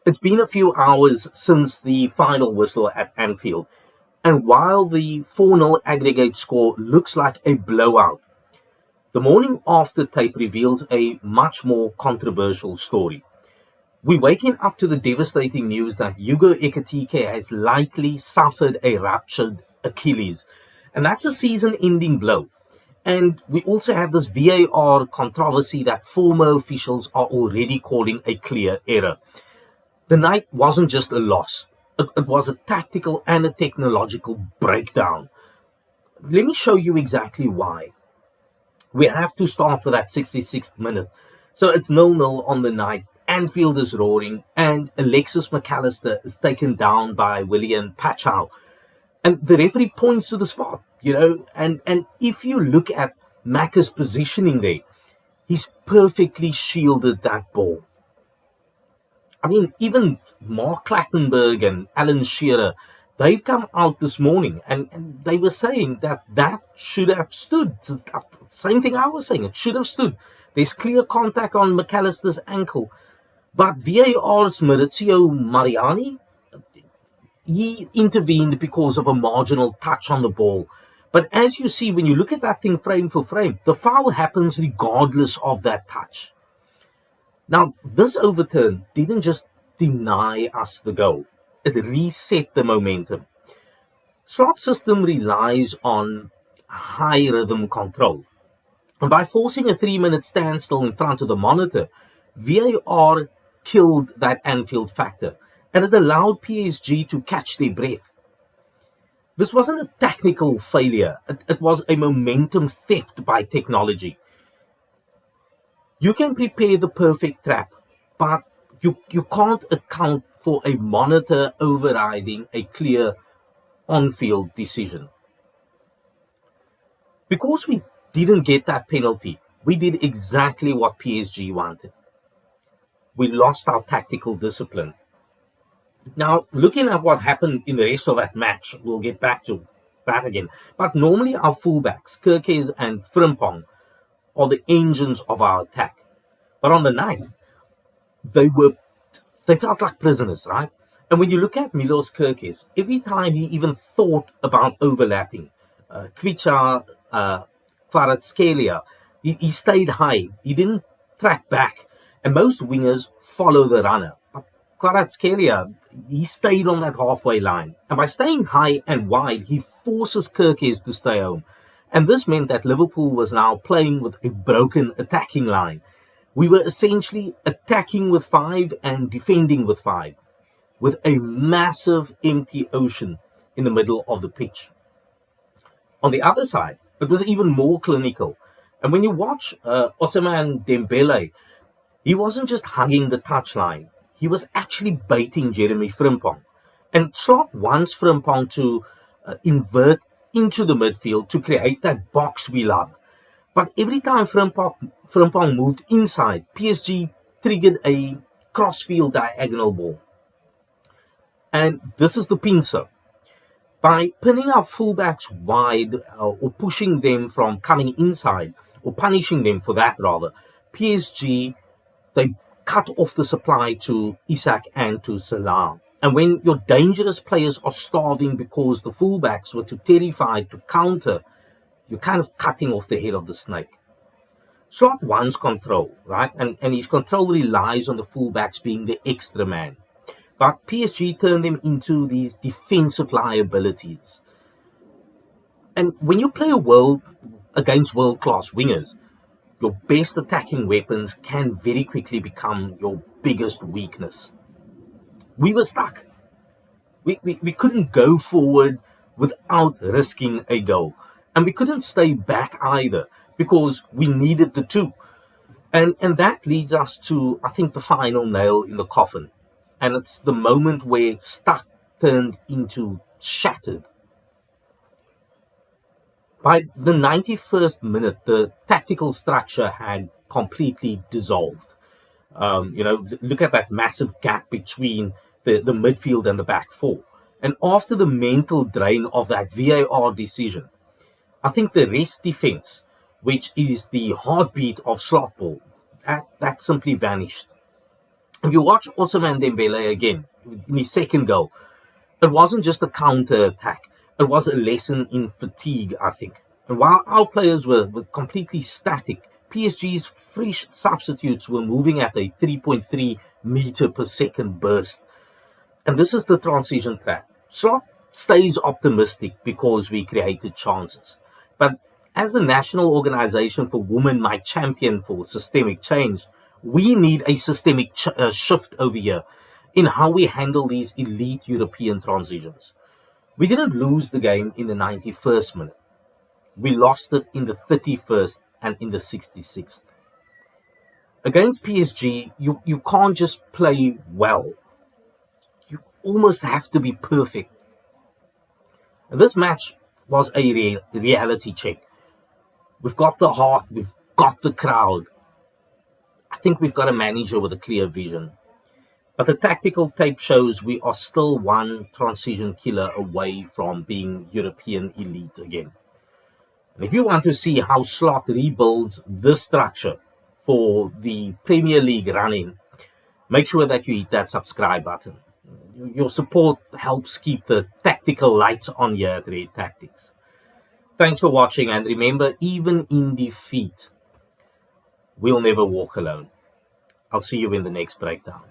It's been a few hours since the final whistle at Anfield, and while the 4-0 aggregate score looks like a blowout, the morning after tape reveals a much more controversial story. We're waking up to the devastating news that Hugo Ekitiké has likely suffered a ruptured Achilles, and that's a season-ending blow. And we also have this VAR controversy that former officials are already calling a clear error. The night wasn't just a loss. It was a tactical and a technological breakdown. Let me show you exactly why. We have to start with that 66th minute. So it's 0-0 on the night. Anfield is roaring, and Alexis McAllister is taken down by William Pachow. And the referee points to the spot, and if you look at Macca's positioning there, he's perfectly shielded that ball. I mean, even Mark Clattenburg and Alan Shearer, they've come out this morning and they were saying that should have stood. Same thing I was saying, it should have stood. There's clear contact on McAllister's ankle. But VAR's Maurizio Mariani, he intervened because of a marginal touch on the ball. But as you see, when you look at that thing frame for frame, the foul happens regardless of that touch. Now, this overturn didn't just deny us the goal. It reset the momentum. Slot's system relies on high rhythm control. And by forcing a 3-minute standstill in front of the monitor, VAR killed that Anfield factor, and it allowed PSG to catch their breath. This wasn't a technical failure. It was a momentum theft by technology. You can prepare the perfect trap, but you can't account for a monitor overriding a clear on-field decision. Because we didn't get that penalty, we did exactly what PSG wanted. We lost our tactical discipline. Now, looking at what happened in the rest of that match, we'll get back to that again. But normally our fullbacks, Kirkes and Frimpong, are the engines of our attack. But on the night, they felt like prisoners, right? And when you look at Milos Kirkes, every time he even thought about overlapping, Kvicha, Kvaratskhelia, he stayed high. He didn't track back. And most wingers follow the runner. But Kvaratskhelia, he stayed on that halfway line. And by staying high and wide, he forces Kirkes to stay home. And this meant that Liverpool was now playing with a broken attacking line. We were essentially attacking with 5 and defending with 5, with a massive empty ocean in the middle of the pitch. On the other side, it was even more clinical. And when you watch Ousmane Dembele, he wasn't just hugging the touchline. He was actually baiting Jeremy Frimpong. And Slot wants Frimpong to invert into the midfield to create that box we love. But every time Frimpong moved inside, PSG triggered a crossfield diagonal ball. And this is the pincer. By pinning our fullbacks wide or pushing them from coming inside, or punishing them for that rather, PSG, they cut off the supply to Isak and to Salah. And when your dangerous players are starving because the fullbacks were too terrified to counter, you're kind of cutting off the head of the snake. Slot wants control, right? And his control relies on the fullbacks being the extra man. But PSG turned them into these defensive liabilities. And when you play against world-class wingers, your best attacking weapons can very quickly become your biggest weakness. We were stuck. We couldn't go forward without risking a goal. And we couldn't stay back either because we needed the two. And that leads us to, I think, the final nail in the coffin. And it's the moment where stuck turned into shattered. By the 91st minute, the tactical structure had completely dissolved. Look at that massive gap between the midfield and the back four. And after the mental drain of that VAR decision, I think the rest defense, which is the heartbeat of Slot ball, that simply vanished. If you watch Ousmane Dembele again, in his second goal, it wasn't just a counter-attack. It was a lesson in fatigue, I think. And while our players were completely static, PSG's fresh substitutes were moving at a 3.3 meter per second burst. And this is the transition trap. Slot stays optimistic because we created chances. But as the National Organization for Women might champion for systemic change, we need a systemic shift over here in how we handle these elite European transitions. We didn't lose the game in the 91st minute. We lost it in the 31st and in the 66th. Against PSG, you can't just play well. You almost have to be perfect. And this match was a reality check. We've got the heart, we've got the crowd. I think we've got a manager with a clear vision. But the tactical tape shows we are still one transition killer away from being European elite again. And if you want to see how Slot rebuilds this structure for the Premier League running, make sure that you hit that subscribe button. Your support helps keep the tactical lights on here at Red Tactics. Thanks for watching, and remember, even in defeat, we'll never walk alone. I'll see you in the next breakdown.